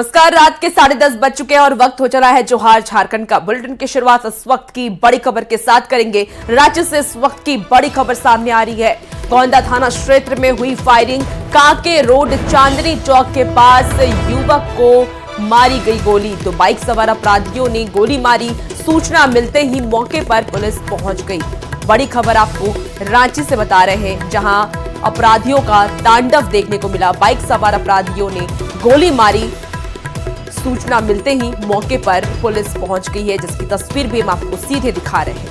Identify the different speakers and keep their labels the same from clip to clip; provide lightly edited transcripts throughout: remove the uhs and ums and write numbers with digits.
Speaker 1: नमस्कार। रात के 10:30 बज चुके हैं और वक्त हो चला है जोहार झारखंड का। बुलेटिन की शुरुआत इस वक्त की बड़ी खबर के साथ करेंगे। राज्य से इस वक्त की बड़ी खबर सामने आ रही है। गोंदा थाना क्षेत्र में हुई फायरिंग। कांके रोड चांदनी चौक के पास युवक को मारी गई गोली। तो बाइक सवार अपराधियों ने गोली मारी। सूचना मिलते ही मौके पर पुलिस पहुंच गई। बड़ी खबर आपको रांची से बता रहे हैं, जहां अपराधियों का तांडव देखने को मिला। बाइक सवार अपराधियों ने गोली मारी। सूचना मिलते ही मौके पर पुलिस पहुंच गई है, जिसकी तस्वीर भी हम आपको सीधे दिखा रहे हैं।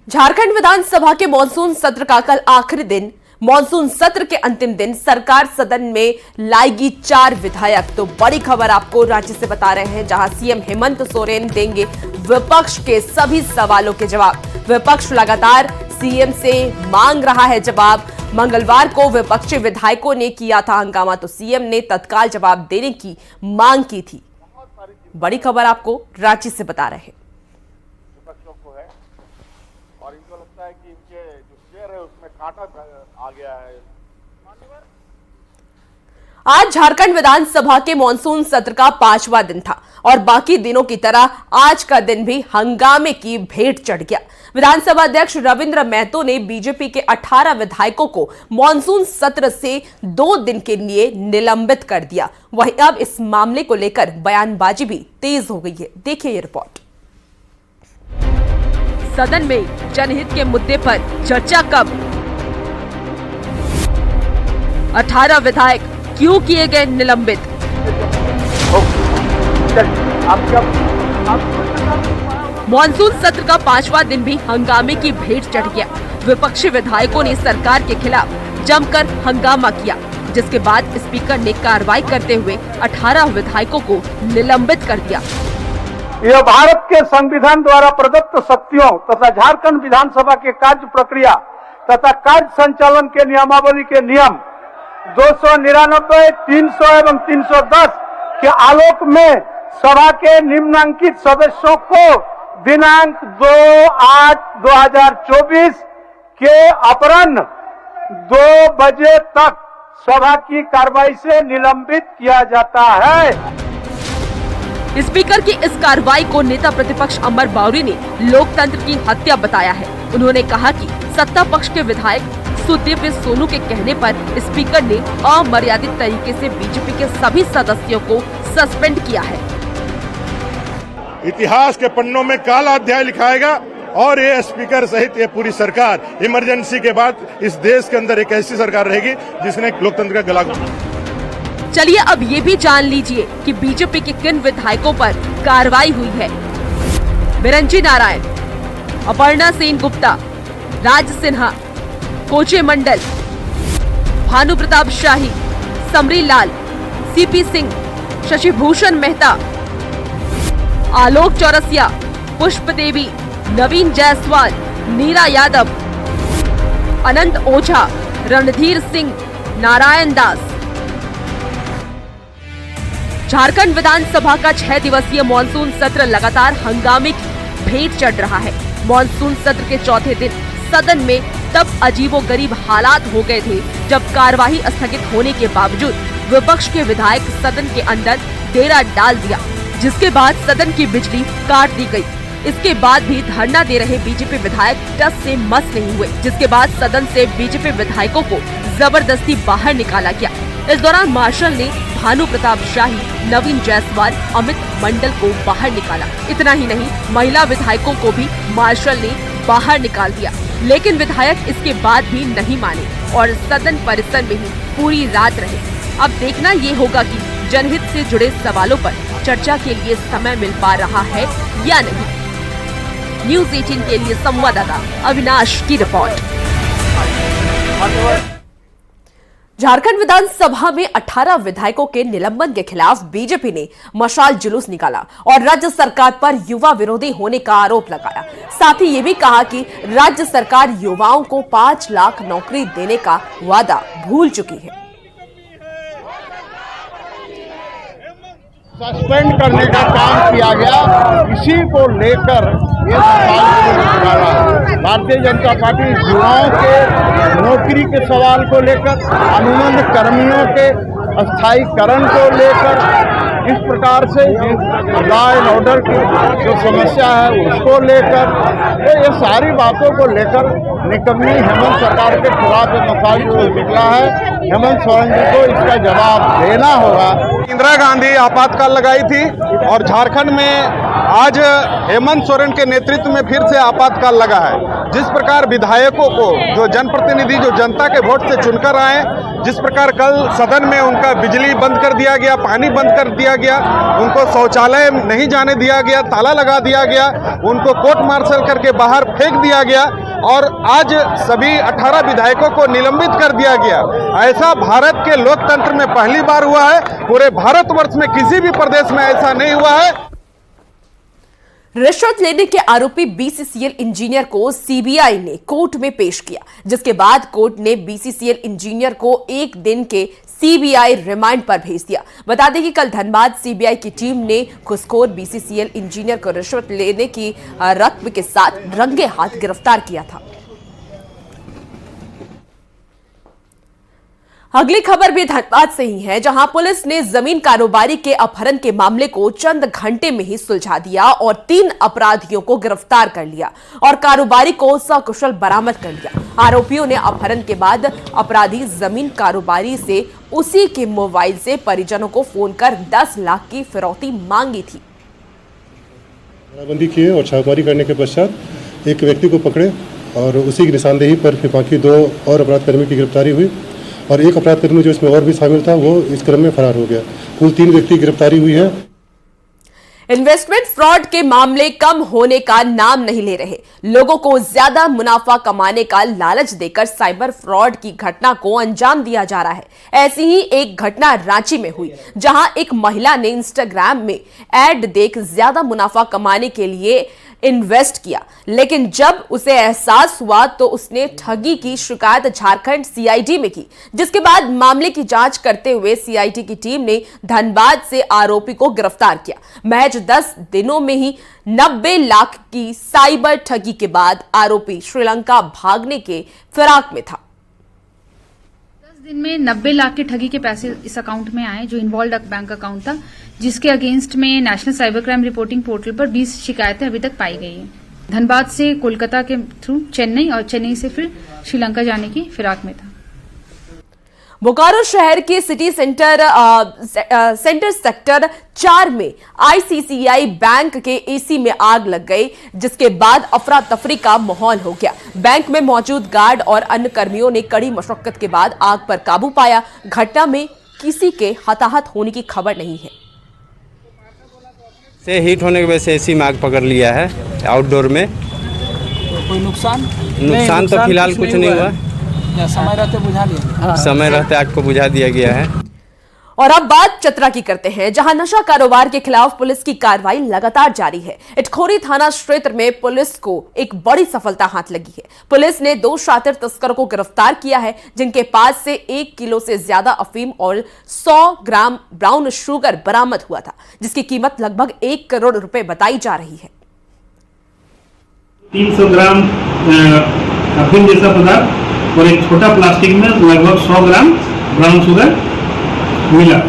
Speaker 1: झारखंड विधानसभा के मानसून सत्र का कल आखिरी दिन। मानसून सत्र के अंतिम दिन सरकार सदन में लाएगी 4 विधायक। तो बड़ी खबर आपको रांची से बता रहे हैं, जहां सीएम हेमंत सोरेन देंगे विपक्ष के सभी सवालों के जवाब। विपक्ष लगातार सीएम से मांग रहा है जवाब। मंगलवार को विपक्षी विधायकों ने किया था हंगामा, तो सीएम ने तत्काल जवाब देने की मांग की थी। बड़ी खबर आपको रांची से बता रहे हैं।
Speaker 2: और इनको लगता है कि इनके जो शेर है उसमें कांटा आ गया है।
Speaker 1: आज झारखंड विधानसभा के मानसून सत्र का 5वां दिन था और बाकी दिनों की तरह आज का दिन भी हंगामे की भेंट चढ़ गया। विधानसभा अध्यक्ष रविंद्र महतो ने बीजेपी के 18 विधायकों को मानसून सत्र से 2 दिन के लिए निलंबित कर दिया। वहीं अब इस मामले को लेकर बयानबाजी भी तेज हो गई है। देखिए ये रिपोर्ट। सदन में जनहित के मुद्दे पर चर्चा कब? 18 विधायक क्यों किए गए निलंबित? मानसून सत्र का 5वां दिन भी हंगामे की भेंट चढ़ गया। विपक्षी विधायकों ने सरकार के खिलाफ जमकर हंगामा किया, जिसके बाद स्पीकर ने कार्रवाई करते हुए 18 विधायकों को निलंबित कर दिया।
Speaker 2: यह भारत के संविधान द्वारा प्रदत्त शक्तियों तथा झारखंड विधानसभा के कार्य प्रक्रिया तथा कार्य संचालन के नियमावली के नियम 299, 300 एवं 310 के आलोक में सभा के निम्नांकित सदस्यों को दिनांक 2/8/2024 के अपराह्न 2 बजे तक सभा की कार्रवाई से निलंबित किया जाता है।
Speaker 1: स्पीकर की इस कार्रवाई को नेता प्रतिपक्ष अमर बावरी ने लोकतंत्र की हत्या बताया है। उन्होंने कहा कि सत्ता पक्ष के विधायक सुदिव्य सोनू के कहने पर स्पीकर ने अमर्यादित तरीके से बीजेपी के सभी सदस्यों को सस्पेंड किया है।
Speaker 3: इतिहास के पन्नों में काला अध्याय लिखाएगा और ये स्पीकर सहित ये पूरी सरकार इमरजेंसी के बाद इस देश के अंदर एक ऐसी सरकार रहेगी जिसने लोकतंत्र का गला घोटा।
Speaker 1: चलिए अब ये भी जान लीजिए कि बीजेपी के किन विधायकों पर कार्रवाई हुई है। बिरंची नारायण, अपर्णा सेन गुप्ता, राज सिन्हा, कोचे मंडल, भानु प्रताप शाही, समरी लाल, सीपी सिंह, शशि भूषण मेहता, आलोक चौरसिया, पुष्प देवी, नवीन जायसवाल, नीरा यादव, अनंत ओझा, रणधीर सिंह, नारायण दास। झारखंड विधानसभा का 6 दिवसीय मानसून सत्र लगातार हंगामे की भेंट चढ़ रहा है। मानसून सत्र के चौथे दिन सदन में तब अजीबोगरीब हालात हो गए थे, जब कार्यवाही स्थगित होने के बावजूद विपक्ष के विधायक सदन के अंदर डेरा डाल दिया, जिसके बाद सदन की बिजली काट दी गई। इसके बाद भी धरना दे रहे बीजेपी विधायक टस से मस नहीं हुए, जिसके बाद सदन से बीजेपी विधायकों को जबरदस्ती बाहर निकाला गया। इस दौरान मार्शल ने भानु प्रताप शाही, नवीन जायसवाल, अमित मंडल को बाहर निकाला। इतना ही नहीं, महिला विधायकों को भी मार्शल ने बाहर निकाल दिया, लेकिन विधायक इसके बाद भी नहीं माने और सदन परिसर में ही पूरी रात रहे। अब देखना ये होगा कि जनहित से जुड़े सवालों पर चर्चा के लिए समय मिल पा रहा है या नहीं। न्यूज़ 18 के लिए संवाददाता अविनाश की रिपोर्ट। झारखंड विधानसभा में 18 विधायकों के निलंबन के खिलाफ बीजेपी ने मशाल जुलूस निकाला और राज्य सरकार पर युवा विरोधी होने का आरोप लगाया। साथ ही ये भी कहा कि राज्य सरकार युवाओं को 5 लाख नौकरी देने का वादा भूल चुकी है।
Speaker 4: सस्पेंड करने का काम किया गया, इसी को लेकर ये भारतीय जनता पार्टी युवाओं के नौकरी के सवाल को लेकर, अनुबंध कर्मियों के स्थायीकरण को लेकर, इस प्रकार से लॉ एंड ऑर्डर की जो समस्या है उसको लेकर, तो ये सारी बातों को लेकर निकम्मी हेमंत सरकार के खिलाफ मसाल जो निकला है, हेमंत सोरेन जी को इसका जवाब देना होगा।
Speaker 5: इंदिरा गांधी आपातकाल लगाई थी और झारखंड में आज हेमंत सोरेन के नेतृत्व में फिर से आपातकाल लगा है। जिस प्रकार विधायकों को, जो जनप्रतिनिधि जो जनता के वोट से चुनकर आए, जिस प्रकार कल सदन में उनका बिजली बंद कर दिया गया, पानी बंद कर दिया गया, उनको शौचालय नहीं जाने दिया गया, ताला लगा दिया गया, उनको कोर्ट मार्शल करके बाहर फेंक दिया गया और आज सभी 18 विधायकों को निलंबित कर दिया गया। ऐसा भारत के लोकतंत्र में पहली बार हुआ है, पूरे भारतवर्ष में किसी भी प्रदेश में ऐसा नहीं हुआ है।
Speaker 1: रिश्वत लेने के आरोपी बीसीसीएल इंजीनियर को सीबीआई ने कोर्ट में पेश किया, जिसके बाद कोर्ट ने बीसीसीएल इंजीनियर को 1 दिन के सीबीआई रिमांड पर भेज दिया। बता दें कि कल धनबाद सीबीआई की टीम ने घुसखोर बीसीसीएल इंजीनियर को रिश्वत लेने की रकम के साथ रंगे हाथ गिरफ्तार किया था। अगली खबर भी धनबाद से ही है, जहां पुलिस ने जमीन कारोबारी के अपहरण के मामले को चंद घंटे में ही सुलझा दिया और 3 अपराधियों को गिरफ्तार कर लिया और कारोबारी को सकुशल बरामद कर लिया। आरोपियों ने अपहरण के बाद अपराधी जमीन कारोबारी से उसी के मोबाइल से परिजनों को फोन कर 10 लाख की फिरौती मांगी थी।
Speaker 6: बंदी किए और छापेमारी करने के पश्चात एक व्यक्ति को पकड़े और उसी की निशानदेही पर फिर बाकी 2 और अपराधकर्मी की गिरफ्तारी हुई और एक अपराधकर्मी जो इसमें और भी शामिल था वो इस क्रम में फरार हो गया। कुल 3 व्यक्ति की गिरफ्तारी हुई है।
Speaker 1: इन्वेस्टमेंट फ्रॉड के मामले कम होने का नाम नहीं ले रहे। लोगों को ज्यादा मुनाफा कमाने का लालच देकर साइबर फ्रॉड की घटना को अंजाम दिया जा रहा है। ऐसी ही एक घटना रांची में हुई, जहां एक महिला ने इंस्टाग्राम में एड देख ज्यादा मुनाफा कमाने के लिए इन्वेस्ट किया, लेकिन जब उसे एहसास हुआ तो उसने ठगी की शिकायत झारखंड सीआईडी में की, जिसके बाद मामले की जांच करते हुए सीआईडी की टीम ने धनबाद से आरोपी को गिरफ्तार किया। महज 10 दिनों में ही 90 लाख की साइबर ठगी के बाद आरोपी श्रीलंका भागने के फिराक में था।
Speaker 7: 10 दिन में 90 लाख के ठगी के पैसे इस अकाउंट में आए, जो इन्वॉल्व बैंक अकाउंट था, जिसके अगेंस्ट में national cyber crime reporting portal पर 20 शिकायतें अभी तक पाई गई हैं। धनबाद से कोलकाता के थ्रू चेन्नई और चेन्नई से फिर श्रीलंका जाने की फिराक में था।
Speaker 1: बोकारो शहर के सिटी सेंटर सेक्टर 4 में आईसीसीआई बैंक के एसी में आग लग गई, जिसके बाद अफरा तफरी का माहौल हो गया। बैंक में मौजूद गार्ड और अन्य कर्मियों ने कड़ी मशक्कत के बाद आग पर काबू पाया। घटना में किसी के हताहत होने की खबर नहीं है।
Speaker 8: से हीट होने की वजह से एसी में आग पकड़ लिया है। आउटडोर में
Speaker 9: कोई नुकसान
Speaker 8: तो फिलहाल कुछ नहीं हुआ।
Speaker 9: समय रहते बुझा लिया,
Speaker 8: समय रहते आग को बुझा दिया गया है।
Speaker 1: और अब बात चतरा की करते हैं, जहां नशा कारोबार के खिलाफ पुलिस की कार्रवाई लगातार जारी है। इटखोरी थाना क्षेत्र में पुलिस को एक बड़ी सफलता हाथ लगी है। पुलिस ने 2 शातिर तस्करों को गिरफ्तार किया है, जिनके पास से 1 किलो से ज्यादा अफीम और 100 ग्राम ब्राउन शुगर बरामद हुआ था, जिसकी कीमत लगभग 1 करोड़ रुपए बताई जा रही है।
Speaker 10: 300 ग्राम अफीम जैसा पदार्थ और एक छोटा प्लास्टिक में लगभग 100 ग्राम ब्राउन शुगर मिला।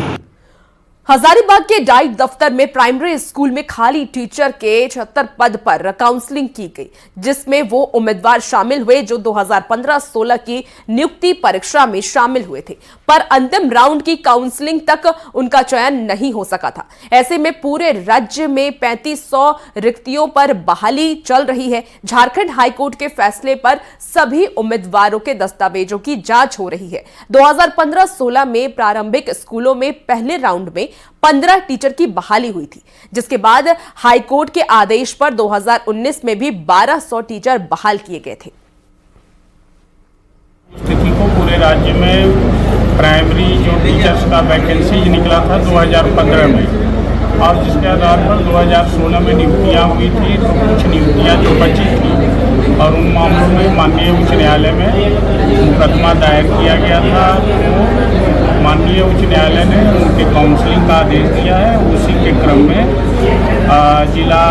Speaker 1: हजारीबाग के डाइट दफ्तर में प्राइमरी स्कूल में खाली टीचर के 76 पद पर काउंसलिंग की गई, जिसमें वो उम्मीदवार शामिल हुए जो 2015-16 की नियुक्ति परीक्षा में शामिल हुए थे, पर अंतिम राउंड की काउंसलिंग तक उनका चयन नहीं हो सका था। ऐसे में पूरे राज्य में 3500 रिक्तियों पर बहाली चल रही है। झारखंड हाईकोर्ट के फैसले पर सभी उम्मीदवारों के दस्तावेजों की जांच हो रही है। 2015-16 में प्रारंभिक स्कूलों में पहले राउंड में 15 टीचर की बहाली हुई थी, जिसके बाद हाईकोर्ट के आदेश पर 2019 में भी 1200 टीचर बहाल किए गए थे।
Speaker 10: स्थिति को पूरे राज्य में प्राइमरी जो टीचर्स का वैकेंसी निकला था 2015 में, और जिसके आधार पर 2016 में नियुक्तियां हुई थी, तो कुछ नियुक्तियां जो बची थी और उन मामलों में माननीय उच्च न्यायालय में मुकदमा दायर किया गया था। तो माननीय माननीय उच्च न्यायालय ने उनके काउंसलिंग का आदेश दिया है। उसी के क्रम में जिला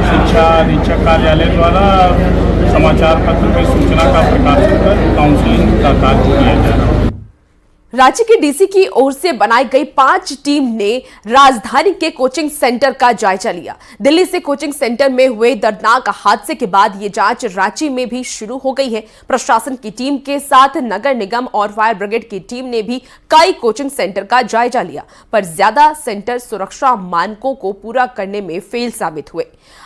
Speaker 10: शिक्षा अधीक्षक कार्यालय द्वारा समाचार पत्र की सूचना का प्रकाशन कर काउंसलिंग का कार्य किया जा रहा है।
Speaker 1: रांची के डीसी की ओर से बनाई गई 5 टीम ने राजधानी के कोचिंग सेंटर का जायजा लिया। दिल्ली से कोचिंग सेंटर में हुए दर्दनाक हादसे के बाद ये जांच रांची में भी शुरू हो गई है। प्रशासन की टीम के साथ नगर निगम और फायर ब्रिगेड की टीम ने भी कई कोचिंग सेंटर का जायजा लिया, पर ज्यादा सेंटर सुरक्षा मानकों को पूरा करने में फेल साबित हुए।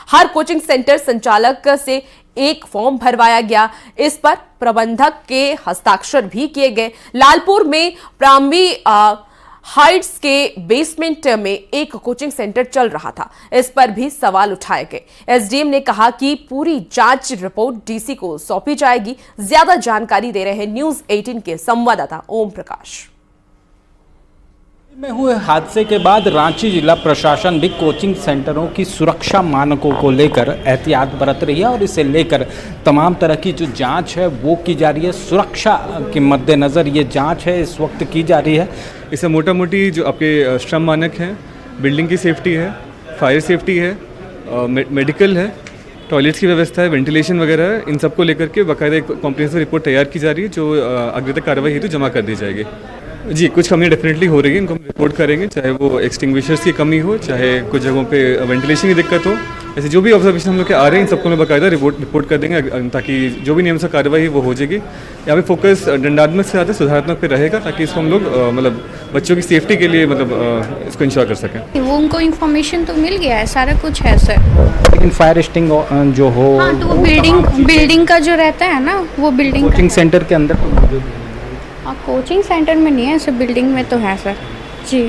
Speaker 1: हर कोचिंग सेंटर संचालक से एक फॉर्म भरवाया गया, इस पर प्रबंधक के हस्ताक्षर भी किए गए। लालपुर में प्राइमरी हाइट्स के बेसमेंट में एक कोचिंग सेंटर चल रहा था, इस पर भी सवाल उठाए गए। एसडीएम ने कहा कि पूरी जांच रिपोर्ट डीसी को सौंपी जाएगी। ज्यादा जानकारी दे रहे हैं न्यूज 18 के संवाददाता ओम प्रकाश।
Speaker 9: में हुए हादसे के बाद रांची जिला प्रशासन भी कोचिंग सेंटरों की सुरक्षा मानकों को लेकर एहतियात बरत रही है और इसे लेकर तमाम तरह की जो जांच है वो की जा रही है। सुरक्षा के मद्देनज़र ये जांच है इस वक्त की जा रही है।
Speaker 11: इसमें मोटा मोटी जो आपके श्रम मानक हैं, बिल्डिंग की सेफ्टी है, फायर सेफ्टी है, मेडिकल है, टॉयलेट्स की व्यवस्था है, वेंटिलेशन वगैरह है, इन सबको लेकर के बाकायदा एक कॉम्प्रिहेंसिव रिपोर्ट तैयार की जा रही है जो अग्रिम कार्रवाई हेतु जमा कर दी जाएगी। जी, कुछ कमियाँ डेफिनेटली हो रही है, इनको हम रिपोर्ट करेंगे, चाहे वो एक्सटिंग्विशर्स की कमी हो, चाहे कुछ जगहों पे वेंटिलेशन की दिक्कत हो। ऐसे जो भी ऑब्जर्वेशन हम लोग के आ रहे हैं इन सबको मैं बाकायदा रिपोर्ट कर देंगे, ताकि जो भी नियम से कार्रवाई है वो हो जाएगी। यहाँ पे फोकस दंडात्मक से ज़्यादा सुधारात्मक पे रहेगा, ताकि इसको हम लोग मतलब बच्चों की सेफ्टी के लिए मतलब इसको इंश्योर कर सकें।
Speaker 12: वो उनको इन्फॉर्मेशन तो मिल गया है, सारा कुछ है सर,
Speaker 9: लेकिन फायर एक्सटिंग जो हो
Speaker 12: हाँ, तो वो बिल्डिंग का जो रहता है ना, वो बिल्डिंग
Speaker 9: कोचिंग सेंटर के अंदर
Speaker 12: कोचिंग सेंटर में नहीं है सर, बिल्डिंग में तो है सर जी।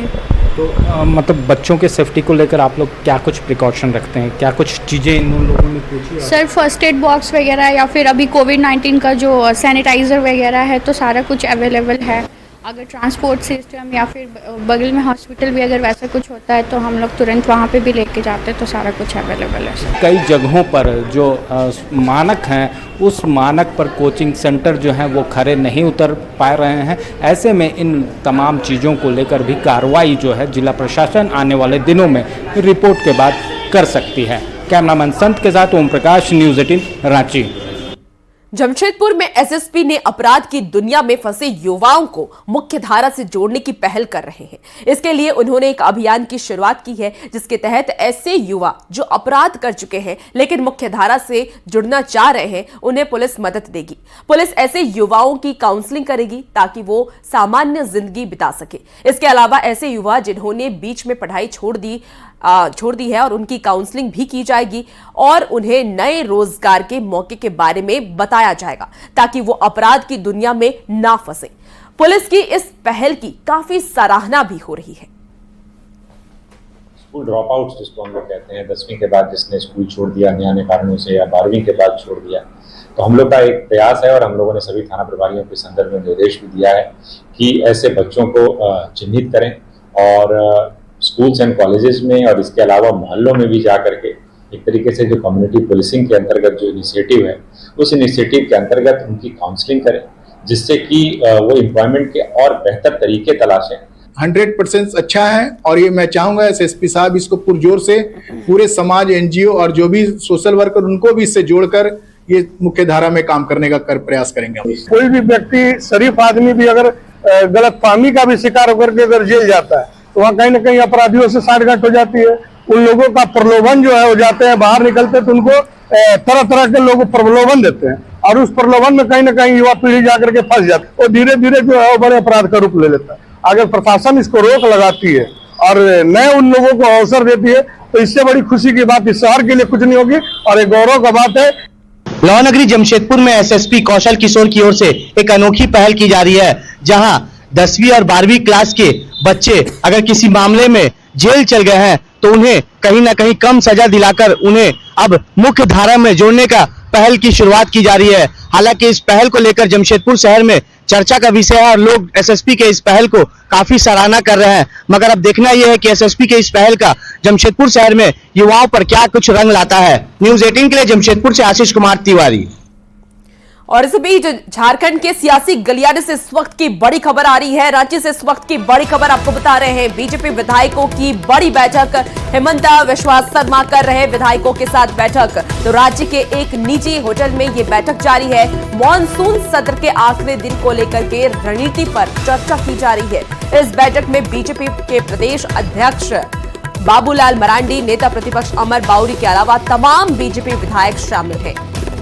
Speaker 9: तो मतलब बच्चों के सेफ्टी को लेकर आप लोग क्या कुछ प्रिकॉशन रखते हैं, क्या कुछ चीज़ें इन लोगों ने पूछी?
Speaker 12: सर फर्स्ट एड बॉक्स वगैरह या फिर अभी कोविड-19 का जो सैनिटाइज़र वगैरह है तो सारा कुछ अवेलेबल है। अगर ट्रांसपोर्ट सिस्टम या फिर बगल में हॉस्पिटल भी अगर वैसा कुछ होता है तो हम लोग तुरंत वहाँ पे भी लेके जाते हैं, तो सारा कुछ अवेलेबल है।
Speaker 9: कई जगहों पर जो मानक हैं उस मानक पर कोचिंग सेंटर जो हैं वो खरे नहीं उतर पा रहे हैं। ऐसे में इन तमाम चीज़ों को लेकर भी कार्रवाई जो है जिला प्रशासन आने वाले दिनों में रिपोर्ट के बाद कर सकती है। कैमरामैन संत के साथ ओम प्रकाश, न्यूज़ 18 रांची।
Speaker 1: जमशेदपुर में एसएसपी ने अपराध की दुनिया में फंसे युवाओं को मुख्य धारा से जोड़ने की पहल कर रहे हैं। इसके लिए उन्होंने एक अभियान की शुरुआत की है, जिसके तहत ऐसे युवा जो अपराध कर चुके हैं लेकिन मुख्य धारा से जुड़ना चाह रहे हैं, उन्हें पुलिस मदद देगी। पुलिस ऐसे युवाओं की काउंसलिंग करेगी ताकि वो सामान्य जिंदगी बिता सके। इसके अलावा ऐसे युवा जिन्होंने बीच में पढ़ाई छोड़ दी है और उनकी काउंसलिंग भी की जाएगी और उन्हें नए रोजगार के मौके के बारे में बताया जाएगा ताकि वो अपराध की दुनिया में ना फंसे। पुलिस की इस पहल की काफी सराहना भी हो रही है।
Speaker 13: स्कूल ड्रॉप आउट्स जिसको हम लोग कहते हैं, 10वीं के बाद जिसने स्कूल छोड़ दिया अन्य कारणों से या 12वीं के बाद छोड़ दिया, तो हम लोग का एक प्रयास है और हम लोगों ने सभी थाना प्रभारियों के संदर्भ में निर्देश भी दिया है कि ऐसे बच्चों को चिन्हित करें और स्कूल्स एंड कॉलेजेस में और इसके अलावा मोहल्लों में भी जा करके एक तरीके से जो कम्युनिटी पुलिसिंग के अंतर्गत जो इनिशिएटिव है उस इनिशिएटिव के अंतर्गत उनकी काउंसलिंग करें, जिससे कि वो एम्प्लॉयमेंट के और बेहतर तरीके तलाशें।
Speaker 4: 100% अच्छा है और ये मैं चाहूंगा एसएसपी साहब इसको पुरजोर से पूरे समाज, एनजीओ और जो भी सोशल वर्कर उनको भी इससे जोड़कर ये मुख्य धारा में काम करने का प्रयास करेंगे।
Speaker 2: कोई भी व्यक्ति, शरीफ आदमी भी अगर गलतफहमी का भी शिकार होकर के अगर जेल जाता है तो वहाँ कहीं ना कहीं अपराधियों से साठगांठ हो जाती है। उन लोगों का प्रलोभन जो है हो जाते हैं, बाहर निकलते तो उनको तरह तरह के लोग प्रलोभन देते हैं और उस प्रलोभन में कहीं ना कहीं युवा पीढ़ी जाकर के फंस जाती है और धीरे धीरे जो है वो बड़े अपराध का रूप ले लेता है। अगर प्रशासन इसको रोक लगाती है और नए उन लोगों को अवसर देती है तो इससे बड़ी खुशी की बात इस शहर के लिए कुछ नहीं होगी और एक गौरव का बात है।
Speaker 14: लॉ नगरी जमशेदपुर में एसएसपी कौशल किशोर की ओर से एक अनोखी पहल की जा रही है, जहां 10वीं और 12वीं क्लास के बच्चे अगर किसी मामले में जेल चल गए हैं तो उन्हें कहीं ना कहीं कम सजा दिलाकर उन्हें अब मुख्य धारा में जोड़ने का पहल की शुरुआत की जा रही है। हालांकि इस पहल को लेकर जमशेदपुर शहर में चर्चा का विषय है और लोग एसएसपी के इस पहल को काफी सराहना कर रहे हैं, मगर अब देखना यह है कि एसएसपी के इस पहल का जमशेदपुर शहर में युवाओं पर क्या कुछ रंग लाता है। न्यूज़ 18 के लिए जमशेदपुर से आशीष कुमार तिवारी।
Speaker 1: और इस बीच झारखंड के सियासी गलियारे से इस वक्त की बड़ी खबर आ रही है। रांची से इस वक्त की बड़ी खबर आपको बता रहे हैं। बीजेपी विधायकों की बड़ी बैठक, हेमंत बिश्वा शर्मा कर रहे विधायकों के साथ बैठक। तो राज्य के एक निजी होटल में ये बैठक जारी है। मॉनसून सत्र के आखिरी दिन को लेकर के रणनीति पर चर्चा की जा रही है। इस बैठक में बीजेपी के प्रदेश अध्यक्ष बाबूलाल मरांडी, नेता प्रतिपक्ष अमर बाउरी के अलावा तमाम बीजेपी विधायक शामिल हैं।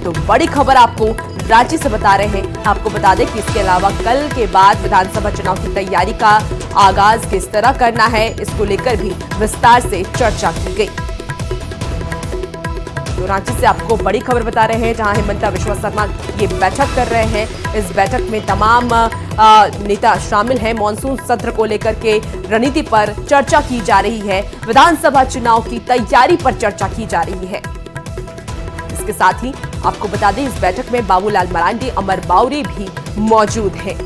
Speaker 1: तो बड़ी खबर आपको रांची से बता रहे हैं। आपको बता दें कि इसके अलावा कल के बाद विधानसभा चुनाव की तैयारी का आगाज किस तरह करना है, इसको लेकर भी विस्तार से चर्चा की गई। तो रांची से आपको बड़ी खबर बता रहे हैं, जहां हेमंत बिश्वा शर्मा ये बैठक कर रहे हैं। इस बैठक में तमाम नेता शामिल हैं। मॉनसून सत्र को लेकर के रणनीति पर चर्चा की जा रही है। विधानसभा चुनाव की तैयारी पर चर्चा की जा रही है। इसके साथ ही आपको बता दें, इस बैठक में बाबूलाल मरांडी, अमर बाउरी भी मौजूद हैं।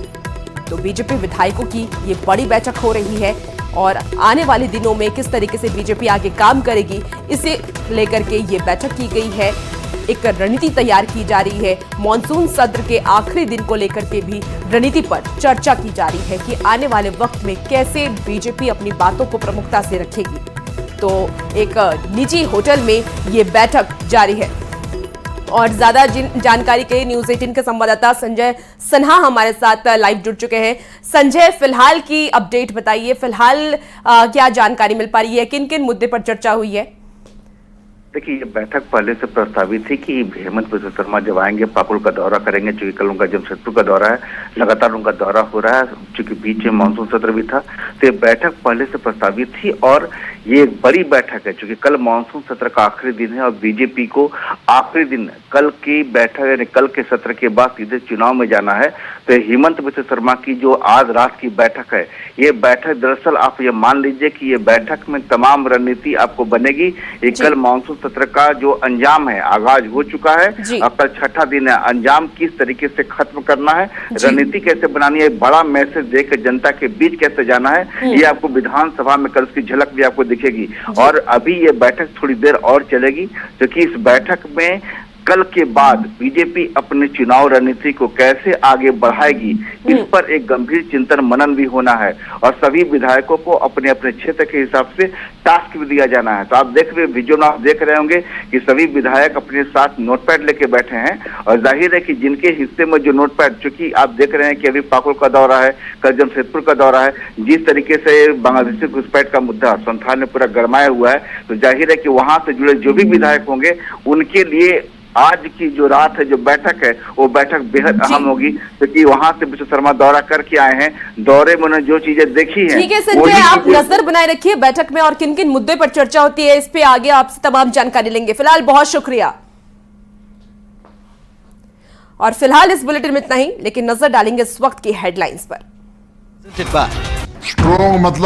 Speaker 1: तो बीजेपी विधायकों की ये बड़ी बैठक हो रही है और आने वाले दिनों में किस तरीके से बीजेपी आगे काम करेगी, इसे लेकर के ये बैठक की गई है। एक रणनीति तैयार की जा रही है। मॉनसून सत्र के आखिरी दिन को लेकर के भी रणनीति पर चर्चा की जा रही है कि आने वाले वक्त में कैसे बीजेपी अपनी बातों को प्रमुखता से रखेगी। तो एक निजी होटल में ये बैठक जारी है। और ज्यादा जानकारी के लिए न्यूज 18 के संवाददाता संजय सन्हा हमारे साथ लाइव जुड़ चुके हैं। संजय, फिलहाल की अपडेट बताइए। फिलहाल क्या जानकारी मिल पा रही है, किन किन मुद्दे पर चर्चा हुई है?
Speaker 15: देखिए, ये बैठक पहले से प्रस्तावित थी कि हेमंत बिश्वा शर्मा जब आएंगे पाकुड़ का दौरा करेंगे, चूंकि कल उनका जमशेदपुर का दौरा है, लगातार उनका दौरा हो रहा है, चूंकि बीच में मानसून सत्र भी था। तो ये बैठक पहले से प्रस्तावित थी और ये एक बड़ी बैठक है, चूंकि कल मानसून सत्र का आखिरी दिन है और बीजेपी को आखिरी दिन कल की बैठक यानी कल के सत्र के बाद सीधे चुनाव में जाना है। तो हेमंत बिश्वा शर्मा की जो आज रात की बैठक है, ये बैठक दरअसल आप ये मान लीजिए कि ये बैठक में तमाम रणनीति आपको बनेगी। ये कल मानसून सत्र का जो अंजाम है, आगाज हो चुका है, अब कल छठा दिन है। अंजाम किस तरीके से खत्म करना है, रणनीति कैसे बनानी है, बड़ा मैसेज देकर जनता के बीच कैसे जाना है, ये आपको विधानसभा में कल उसकी झलक भी आपको दिखेगी। और अभी ये बैठक थोड़ी देर और चलेगी, क्योंकि इस बैठक में कल के बाद बीजेपी अपने चुनाव रणनीति को कैसे आगे बढ़ाएगी, इस पर एक गंभीर चिंतन मनन भी होना है और सभी विधायकों को अपने अपने क्षेत्र के हिसाब से टास्क भी दिया जाना है। तो आप देख रहे वीडियो में आप देख रहे होंगे कि सभी विधायक अपने साथ नोटपैड लेके बैठे हैं और जाहिर है कि जिनके हिस्से में जो नोटपैड, चूंकि आप देख रहे हैं कि अभी पाकुड़ का दौरा है, कल जमशेदपुर का दौरा है, जिस तरीके से बांग्लादेशी घुसपैठ का मुद्दा संस्थान में पूरा गरमाया हुआ है, तो जाहिर है कि वहां से जुड़े जो भी विधायक होंगे उनके लिए आज की जो रात है, जो बैठक है, वो बैठक बेहद अहम होगी, क्योंकि वहां से बिश्वा शर्मा दौरा करके आए हैं। दौरे में उन्होंने जो चीजें देखी हैं,
Speaker 1: ठीक है संजय, आप नजर बनाए रखिए बैठक में और किन किन मुद्दे पर चर्चा होती है, इस पे आगे आपसे तमाम जानकारी लेंगे। फिलहाल बहुत शुक्रिया। और फिलहाल इस बुलेटिन में इतना ही, लेकिन नजर डालेंगे इस वक्त की हेडलाइंस पर।
Speaker 16: स्ट्रॉन्ग मतलब